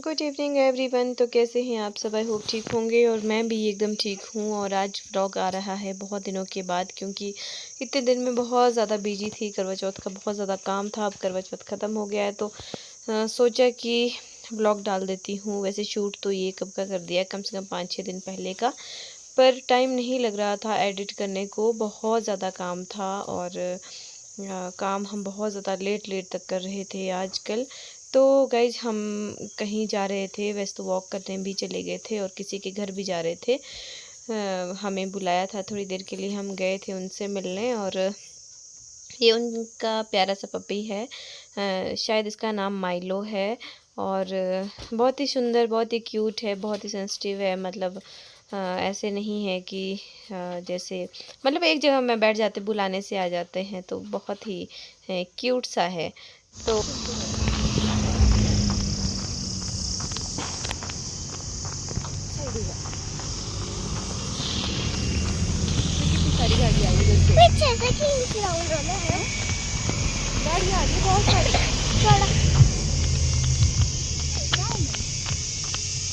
Good evening everyone. तो कैसे हैं आप सब? आई होप ठीक होंगे और मैं भी एकदम ठीक हूँ। और आज व्लॉग आ रहा है बहुत दिनों के बाद, क्योंकि इतने दिन में बहुत ज़्यादा बिजी थी। करवा चौथ का बहुत ज़्यादा काम था। अब करवा चौथ ख़त्म हो गया है तो सोचा कि व्लॉग डाल देती हूँ। वैसे शूट तो ये कब का कर दिया, कम से कम 5-6 दिन पहले का, पर टाइम नहीं लग रहा था एडिट करने को। बहुत ज़्यादा काम था और काम हम बहुत ज़्यादा लेट लेट तक कर रहे थे आजकल। तो गाइज हम कहीं जा रहे थे, वैसे तो वॉक करने भी चले गए थे और किसी के घर भी जा रहे थे। हमें बुलाया था थोड़ी देर के लिए, हम गए थे उनसे मिलने। और ये उनका प्यारा सा पपी है, शायद इसका नाम माइलो है। और बहुत ही सुंदर, बहुत ही क्यूट है, बहुत ही सेंसिटिव है। मतलब ऐसे नहीं है कि जैसे मतलब एक जगह में बैठ जाते, बुलाने से आ जाते हैं, तो बहुत ही क्यूट सा है। तो सारी गाड़ी आ रही है, पीछे से खींच रहा हूं मैं। गाड़ी आ रही है बहुत सारी। थोड़ा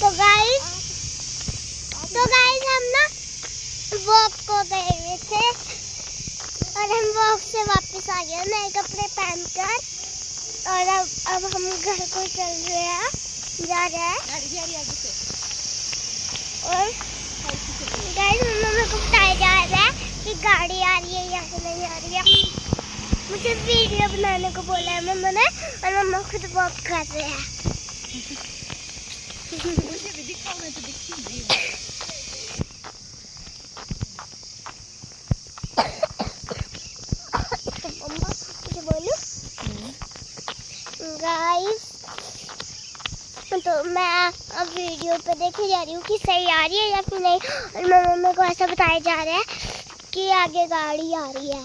तो गाइस हम ना वॉक को गए हुए थे और हम वॉक से वापस आ गए नए कपड़े पहनकर। और अब हम घर को चल रहे हैं, जा रहे हैं। और गाइस मम्मा को बताया जा रहा है कि गाड़ी आ रही है या नहीं आ रही है। मुझे वीडियो बनाने को बोला है मम्मा ने, और मम्मा खुद वॉक कर रहे हैं। मुझे भी दिखाओ, मैं तो दिखती नहीं हूं। तो मम्मा मुझे बोलो गाइस, तो मैं अब वीडियो पे देखे जा रही हूँ कि सही आ रही है या फिर नहीं। और मम्मा को ऐसा बताया जा रहा है कि आगे गाड़ी आ रही है,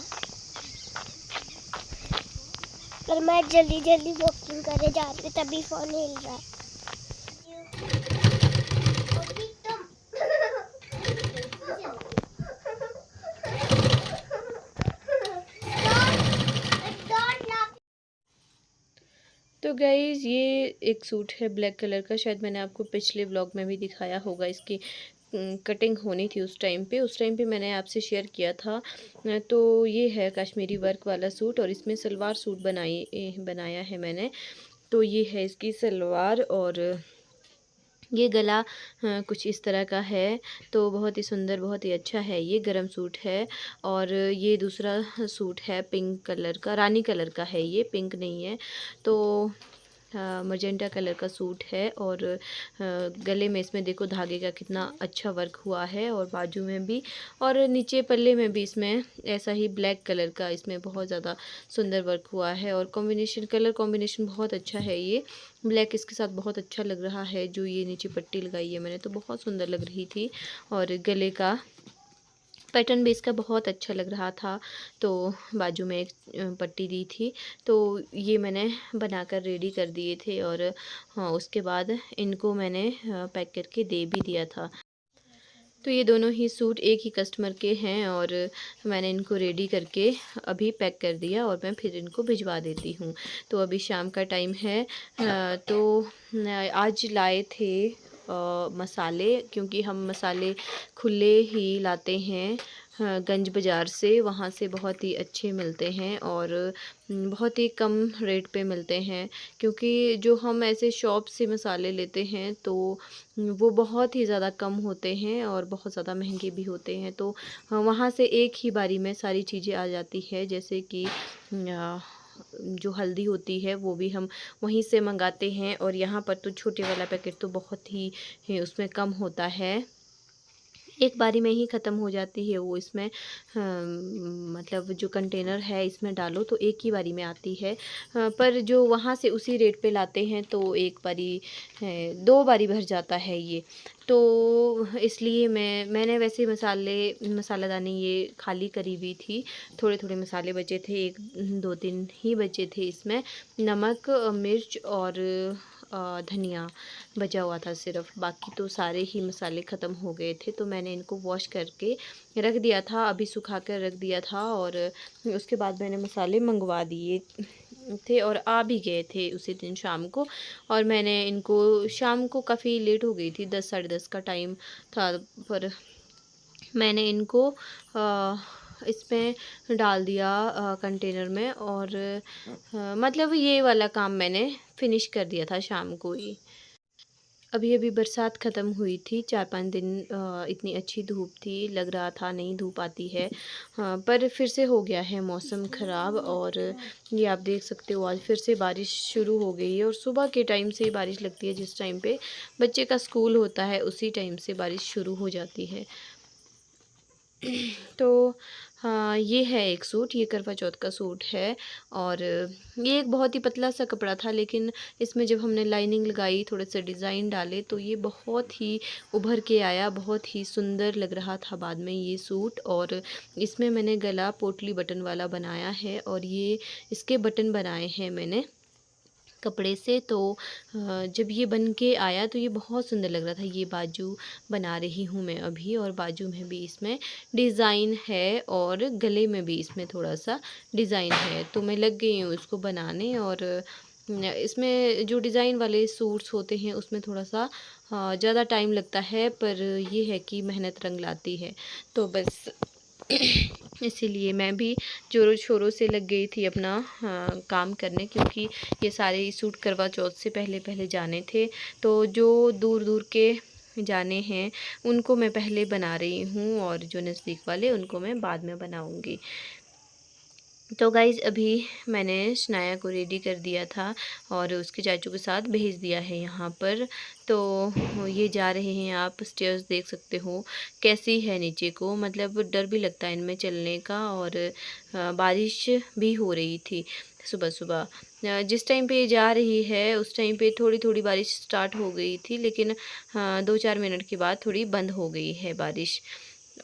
पर मैं जल्दी जल्दी वॉकिंग करने जा रही हूँ, तभी फोन हिल रहा है। तो गाइज़ ये एक सूट है ब्लैक कलर का, शायद मैंने आपको पिछले व्लॉग में भी दिखाया होगा। इसकी कटिंग होनी थी उस टाइम पे मैंने आपसे शेयर किया था। तो ये है कश्मीरी वर्क वाला सूट और इसमें सलवार सूट बनाया है मैंने। तो ये है इसकी सलवार और ये गला कुछ इस तरह का है। तो बहुत ही सुंदर, बहुत ही अच्छा है। ये गरम सूट है। और ये दूसरा सूट है पिंक कलर का, रानी कलर का है, ये पिंक नहीं है। तो मजेंटा कलर का सूट है। और गले में इसमें देखो धागे का कितना अच्छा वर्क हुआ है, और बाजू में भी और नीचे पल्ले में भी इसमें ऐसा ही ब्लैक कलर का इसमें बहुत ज़्यादा सुंदर वर्क हुआ है। और कलर कॉम्बिनेशन बहुत अच्छा है। ये ब्लैक इसके साथ बहुत अच्छा लग रहा है। जो ये नीचे पट्टी लगाई है मैंने, तो बहुत सुंदर लग रही थी। और गले का पैटर्न भी इसका बहुत अच्छा लग रहा था। तो बाजू में एक पट्टी दी थी। तो ये मैंने बनाकर रेडी कर दिए थे। और हाँ, उसके बाद इनको मैंने पैक करके दे भी दिया था। तो ये दोनों ही सूट एक ही कस्टमर के हैं और मैंने इनको रेडी करके अभी पैक कर दिया और मैं फिर इनको भिजवा देती हूँ। तो अभी शाम का टाइम है। तो आज लाए थे मसाले, क्योंकि हम मसाले खुले ही लाते हैं गंज बाज़ार से। वहाँ से बहुत ही अच्छे मिलते हैं और बहुत ही कम रेट पे मिलते हैं। क्योंकि जो हम ऐसे शॉप से मसाले लेते हैं तो वो बहुत ही ज़्यादा कम होते हैं और बहुत ज़्यादा महंगे भी होते हैं। तो वहाँ से एक ही बारी में सारी चीज़ें आ जाती है। जैसे कि जो हल्दी होती है वो भी हम वहीं से मंगाते हैं। और यहाँ पर तो छोटे वाला पैकेट तो बहुत ही उसमें कम होता है, एक बारी में ही ख़त्म हो जाती है वो। इसमें मतलब जो कंटेनर है इसमें डालो तो एक ही बारी में आती है। पर जो वहाँ से उसी रेट पे लाते हैं तो एक बारी 2 बारी भर जाता है ये। तो इसलिए मैंने वैसे मसालादानी ये खाली करी हुई थी। थोड़े थोड़े मसाले बचे थे, 1-2-3 ही बचे थे इसमें। नमक, मिर्च और धनिया बचा हुआ था सिर्फ, बाकी तो सारे ही मसाले ख़त्म हो गए थे। तो मैंने इनको वॉश करके रख दिया था, अभी सुखा कर रख दिया था। और उसके बाद मैंने मसाले मंगवा दिए। थे और आ भी गए थे उसी दिन शाम को। और मैंने इनको शाम को काफ़ी लेट हो गई थी, 10 साढ़े 10 का टाइम था, पर मैंने इनको इसमें डाल दिया कंटेनर में, और मतलब ये वाला काम मैंने फिनिश कर दिया था शाम को ही। अभी अभी बरसात ख़त्म हुई थी, 4-5 दिन इतनी अच्छी धूप थी, लग रहा था नहीं धूप आती है, पर फिर से हो गया है मौसम ख़राब। और ये आप देख सकते हो आज फिर से बारिश शुरू हो गई है, और सुबह के टाइम से ही बारिश लगती है, जिस टाइम पे बच्चे का स्कूल होता है उसी टाइम से बारिश शुरू हो जाती है। तो हाँ, ये है एक सूट, ये करवा चौथ का सूट है। और ये एक बहुत ही पतला सा कपड़ा था, लेकिन इसमें जब हमने लाइनिंग लगाई, थोड़े से डिज़ाइन डाले, तो ये बहुत ही उभर के आया, बहुत ही सुंदर लग रहा था बाद में ये सूट। और इसमें मैंने गला पोटली बटन वाला बनाया है, और ये इसके बटन बनाए हैं मैंने कपड़े से। तो जब ये बन के आया तो ये बहुत सुंदर लग रहा था। ये बाजू बना रही हूँ मैं अभी, और बाजू में भी इसमें डिज़ाइन है, और गले में भी इसमें थोड़ा सा डिज़ाइन है। तो मैं लग गई हूँ इसको बनाने। और इसमें जो डिज़ाइन वाले सूट्स होते हैं उसमें थोड़ा सा ज़्यादा टाइम लगता है, पर ये है कि मेहनत रंग लाती है। तो बस इसीलिए मैं भी ज़ोरों शोरों से लग गई थी अपना काम करने, क्योंकि ये सारे सूट करवा चौथ से पहले पहले जाने थे। तो जो दूर दूर के जाने हैं उनको मैं पहले बना रही हूँ, और जो नज़दीक वाले उनको मैं बाद में बनाऊँगी। तो गाइज़ अभी मैंने शनाया को रेडी कर दिया था, और उसके चाचू के साथ भेज दिया है यहाँ पर। तो ये जा रहे हैं, आप स्टेयर्स देख सकते हो कैसी है नीचे को, मतलब डर भी लगता है इनमें चलने का। और बारिश भी हो रही थी सुबह सुबह। जिस टाइम पे ये जा रही है उस टाइम पे थोड़ी थोड़ी बारिश स्टार्ट हो गई थी, लेकिन 2-4 मिनट के बाद थोड़ी बंद हो गई है बारिश।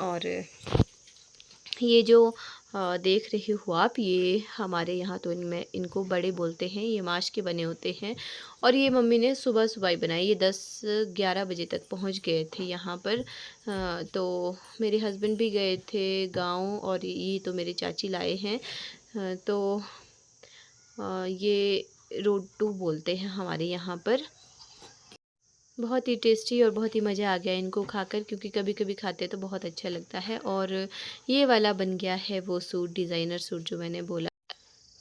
और ये जो देख रही हो आप, ये हमारे यहाँ तो इनमें इनको बड़े बोलते हैं, ये माश के बने होते हैं। और ये मम्मी ने सुबह सुबह ही बनाई, ये 10-11 बजे तक पहुँच गए थे यहाँ पर। तो मेरे हस्बैंड भी गए थे गांव, और ये तो मेरे चाची लाए हैं। तो ये रोटू बोलते हैं हमारे यहाँ पर। बहुत ही टेस्टी और बहुत ही मज़ा आ गया इनको खाकर, क्योंकि कभी कभी खाते तो बहुत अच्छा लगता है। और ये वाला बन गया है वो सूट, डिज़ाइनर सूट जो मैंने बोला।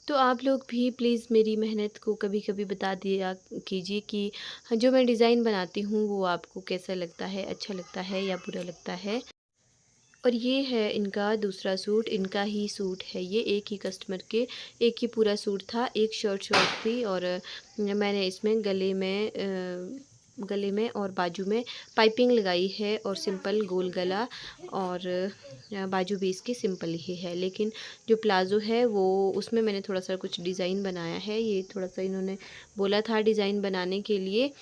तो आप लोग भी प्लीज़ मेरी मेहनत को कभी कभी बता दिया कीजिए कि जो मैं डिज़ाइन बनाती हूँ वो आपको कैसा लगता है, अच्छा लगता है या बुरा लगता है। और ये है इनका दूसरा सूट, इनका ही सूट है ये, एक ही कस्टमर के एक ही पूरा सूट था, एक शर्ट थी। और मैंने इसमें गले में और बाजू में पाइपिंग लगाई है, और सिंपल गोल गला, और बाजू भी इसकी सिंपल ही है। लेकिन जो प्लाज़ो है वो उसमें मैंने थोड़ा सा कुछ डिज़ाइन बनाया है, ये थोड़ा सा इन्होंने बोला था डिज़ाइन बनाने के लिए।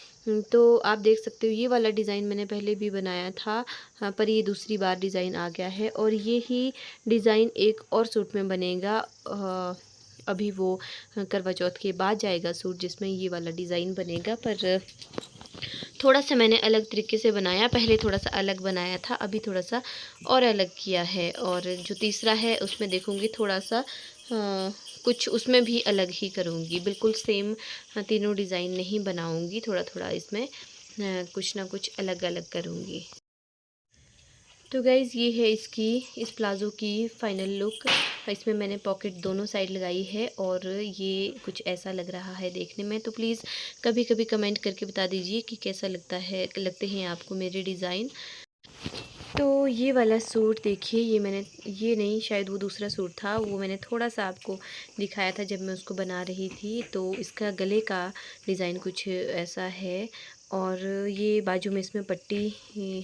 तो आप देख सकते हो ये वाला डिज़ाइन मैंने पहले भी बनाया था, पर ये दूसरी बार डिज़ाइन आ गया है। और ये ही डिज़ाइन एक और सूट में बनेगा, अभी वो करवा चौथ के बाद जाएगा सूट जिसमें ये वाला डिज़ाइन बनेगा। पर थोड़ा सा मैंने अलग तरीके से बनाया, पहले थोड़ा सा अलग बनाया था, अभी थोड़ा सा और अलग किया है। और जो तीसरा है उसमें देखूँगी थोड़ा सा कुछ उसमें भी अलग ही करूँगी, बिल्कुल सेम तीनों डिज़ाइन नहीं बनाऊँगी, थोड़ा थोड़ा इसमें कुछ ना कुछ अलग अलग करूँगी। तो गाइज़ ये है इसकी, इस प्लाज़ो की फ़ाइनल लुक। इसमें मैंने पॉकेट दोनों साइड लगाई है, और ये कुछ ऐसा लग रहा है देखने में। तो प्लीज़ कभी कभी कमेंट करके बता दीजिए कि कैसा लगते हैं आपको मेरे डिज़ाइन। तो ये वाला सूट देखिए, ये नहीं, शायद वो दूसरा सूट था, वो मैंने थोड़ा सा आपको दिखाया था जब मैं उसको बना रही थी। तो इसका गले का डिज़ाइन कुछ ऐसा है, और ये बाजू में इसमें पट्टी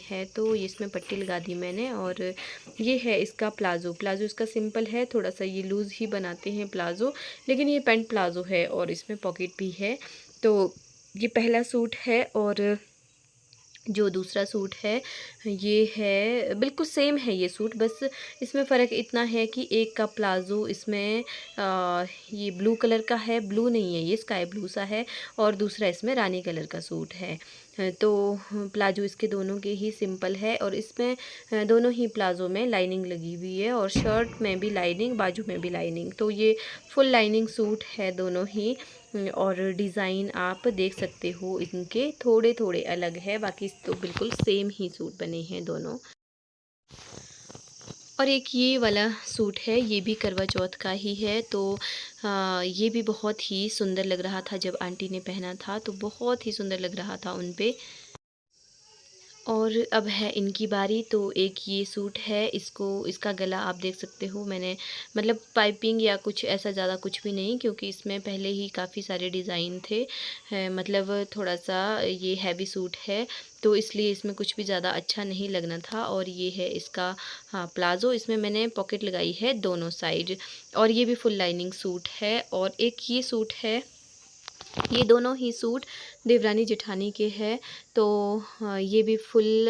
है, तो ये इसमें पट्टी लगा दी मैंने। और ये है इसका प्लाज़ो इसका सिंपल है, थोड़ा सा ये लूज़ ही बनाते हैं प्लाज़ो, लेकिन ये पैंट प्लाज़ो है और इसमें पॉकेट भी है। तो ये पहला सूट है, और जो दूसरा सूट है ये है बिल्कुल सेम है ये सूट, बस इसमें फ़र्क इतना है कि एक का प्लाज़ो इसमें ये ब्लू कलर का है, ब्लू नहीं है ये स्काई ब्लू सा है, और दूसरा इसमें रानी कलर का सूट है। तो प्लाज़ो इसके दोनों के ही सिंपल है, और इसमें दोनों ही प्लाज़ो में लाइनिंग लगी हुई है, और शर्ट में भी लाइनिंग, बाजू में भी लाइनिंग। तो ये फुल लाइनिंग सूट है दोनों ही। और डिज़ाइन आप देख सकते हो इनके थोड़े थोड़े अलग है, बाकी तो बिल्कुल सेम ही सूट बने हैं दोनों। और एक ये वाला सूट है, ये भी करवा चौथ का ही है। तो ये भी बहुत ही सुंदर लग रहा था, जब आंटी ने पहना था तो बहुत ही सुंदर लग रहा था उन पे। और अब है इनकी बारी। तो एक ये सूट है, इसका गला आप देख सकते हो, मैंने मतलब पाइपिंग या कुछ ऐसा ज़्यादा कुछ भी नहीं, क्योंकि इसमें पहले ही काफ़ी सारे डिज़ाइन थे। मतलब थोड़ा सा ये हैवी सूट है, तो इसलिए इसमें कुछ भी ज़्यादा अच्छा नहीं लगना था। और ये है इसका प्लाज़ो, इसमें मैंने पॉकेट लगाई है दोनों साइड, और ये भी फुल लाइनिंग सूट है। और एक ये सूट है, ये दोनों ही सूट देवरानी जेठानी के हैं। तो ये भी फुल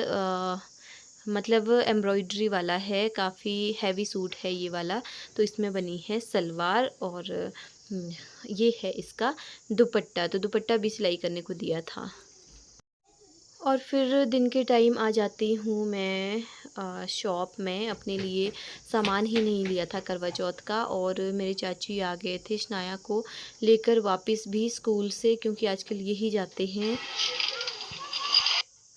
मतलब एम्ब्रॉयडरी वाला है, काफ़ी हैवी सूट है ये वाला। तो इसमें बनी है सलवार, और ये है इसका दुपट्टा। तो दुपट्टा भी सिलाई करने को दिया था। और फिर दिन के टाइम आ जाती हूँ मैं शॉप में, अपने लिए सामान ही नहीं लिया था करवा चौथ का। और मेरे चाची आ गए थे शनाया को लेकर वापस भी स्कूल से, क्योंकि आजकल यही जाते हैं,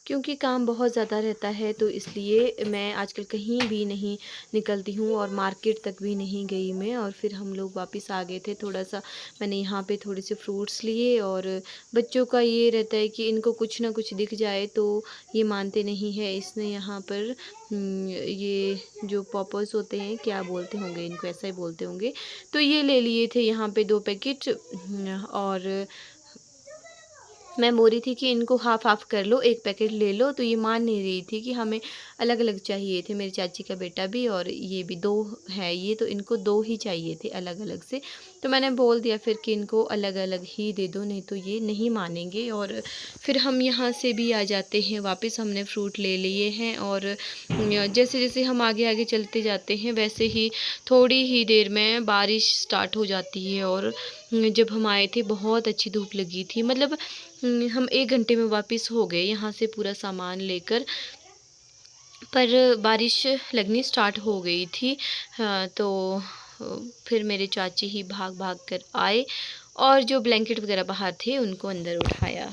क्योंकि काम बहुत ज़्यादा रहता है। तो इसलिए मैं आजकल कहीं भी नहीं निकलती हूँ, और मार्केट तक भी नहीं गई मैं। और फिर हम लोग वापस आ गए थे, थोड़ा सा मैंने यहाँ पे थोड़े से फ्रूट्स लिए। और बच्चों का ये रहता है कि इनको कुछ ना कुछ दिख जाए तो ये मानते नहीं है। इसने यहाँ पर ये जो पॉपर्स होते हैं, क्या बोलते होंगे इनको, ऐसा ही बोलते होंगे, तो ये ले लिए थे यहाँ पे 2 पैकेट। और मैं बोल रही थी कि इनको हाफ़ हाफ़ कर लो, एक पैकेट ले लो, तो ये मान नहीं रही थी कि हमें अलग-अलग चाहिए थे। मेरी चाची का बेटा भी और ये भी 2 है ये, तो इनको 2 ही चाहिए थे अलग-अलग से। तो मैंने बोल दिया फिर कि इनको अलग-अलग ही दे दो, नहीं तो ये नहीं मानेंगे। और फिर हम यहाँ से भी आ जाते हैं वापस, हमने फ्रूट ले लिए हैं। और जैसे-जैसे हम आगे-आगे चलते जाते हैं, वैसे ही थोड़ी ही देर में बारिश स्टार्ट हो जाती है। और जब हम आए थे बहुत अच्छी धूप लगी थी, मतलब हम 1 घंटे में वापस हो गए यहाँ से पूरा सामान लेकर। पर बारिश लगनी स्टार्ट हो गई थी। तो फिर मेरे चाची ही भाग-भाग कर आए, और जो ब्लैंकेट वगैरह बाहर थे उनको अंदर उठाया।